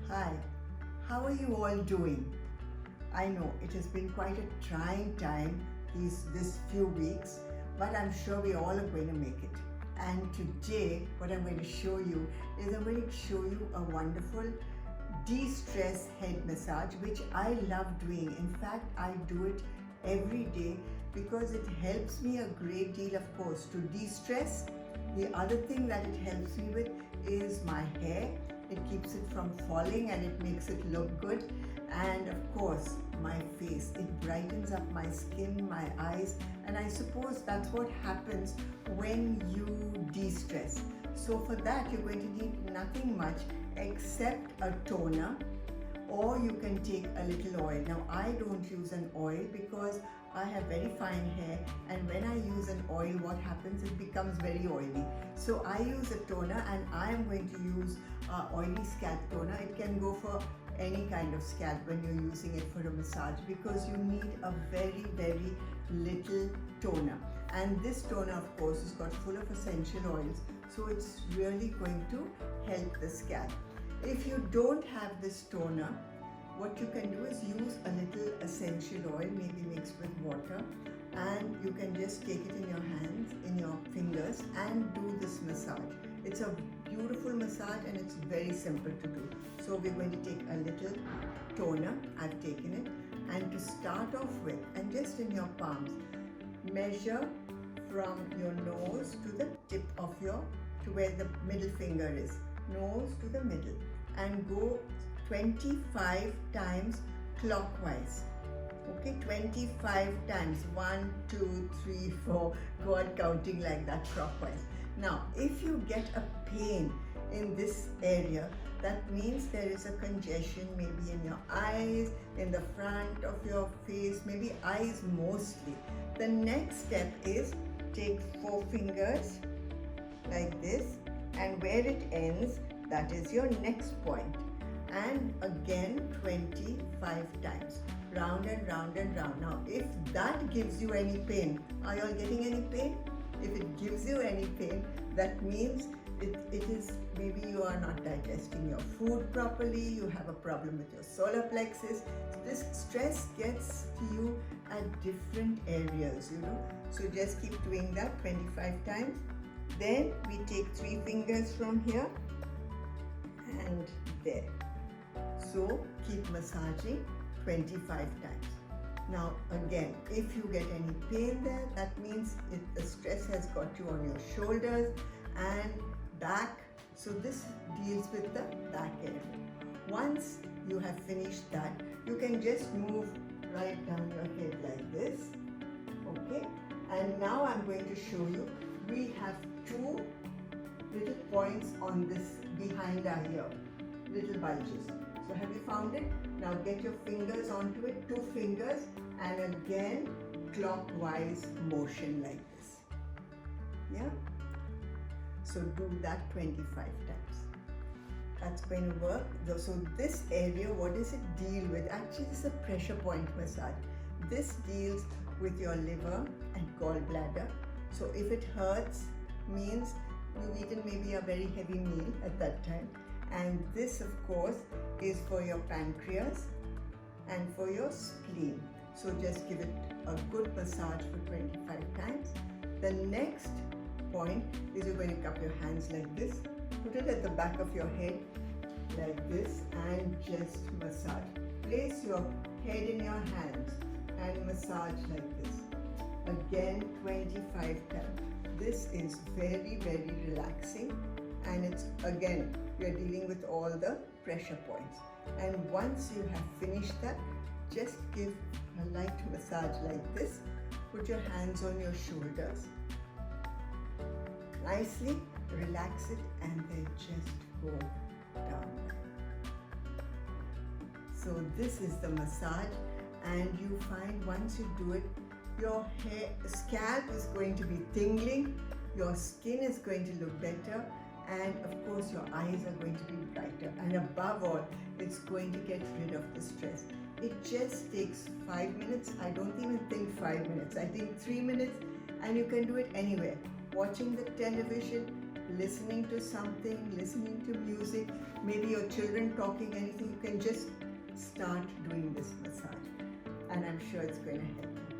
Hi, how are you all doing? I know it has been quite a trying time this few weeks, but I'm sure we all are going to make it. And today, what I'm going to show you is I'm going to show you a wonderful de-stress head massage, which I love doing. In fact, I do it every day because it helps me a great deal, of course, to de-stress. The other thing that it helps me with is my hair. It keeps it from falling and it makes it look good. And of course, my face. It brightens up my skin, my eyes, and I suppose that's what happens when you de-stress. So for that, you're going to need nothing much except a toner, or you can take a little oil. Now, I don't use an oil because I have very fine hair, and when I use an oil, what happens? It becomes very oily. So I use a toner, and I am going to use oily scalp toner. It can go for any kind of scalp when you're using it for a massage, because you need a very, very little toner. And this toner, of course, is got full of essential oils, so it's really going to help the scalp. If you don't have this toner, what you can do is use a little essential oil, maybe mixed with water, and you can just take it in your hands, in your fingers, and do this massage. It's a beautiful massage and it's very simple to do. So we're going to take a little toner, I've taken it, and to start off with, and just in your palms, measure from your nose to the tip of to where the middle finger is, nose to the middle, and go 25 times clockwise. Okay, 25 times. 1, 2, 3, 4. Go on counting like that clockwise. Now, if you get a pain in this area, that means there is a congestion maybe in your eyes, in the front of your face, maybe eyes mostly. The next step is take 4 fingers like this, and where it ends, that is your next point. And again 25 times, round and round and round. Now, if that gives you any pain, are you all getting any pain? If it gives you any pain, that means it is maybe you are not digesting your food properly, you have a problem with your solar plexus. This stress gets to you at different areas, So just keep doing that 25 times. Then we take 3 fingers from here and there. So keep massaging 25 times. Now again, if you get any pain there, that means the stress has got you on your shoulders and back. So this deals with the back area. Once you have finished that, you can just move right down your head like this. Okay? And now I'm going to show you, we have 2 little points on this behind our ear, little bulges. So have you found it? Now get your fingers onto it, 2 fingers, and again clockwise motion like this. Yeah? So do that 25 times. That's going to work. So this area, what does it deal with? Actually, this is a pressure point massage. This deals with your liver and gallbladder. So if it hurts, means you've eaten maybe a very heavy meal at that time. And this, of course, is for your pancreas and for your spleen. So just give it a good massage for 25 times. The next point is you're going to cup your hands like this, put it at the back of your head like this, and just massage. Place your head in your hands and massage like this. Again 25 times. This is very, very relaxing, and it's again, we are dealing with all the pressure points. And once you have finished that, just give a light massage like this. Put your hands on your shoulders. Nicely relax it, and then just go down. So this is the massage, and you find once you do it, your scalp is going to be tingling, your skin is going to look better, and of course your eyes are going to be brighter, and above all, it's going to get rid of the stress. It just takes 5 minutes. I don't even think 5 minutes. I think 3 minutes, and you can do it anywhere. Watching the television, listening to something, listening to music, maybe your children talking, anything, you can just start doing this massage. And I'm sure it's going to help you.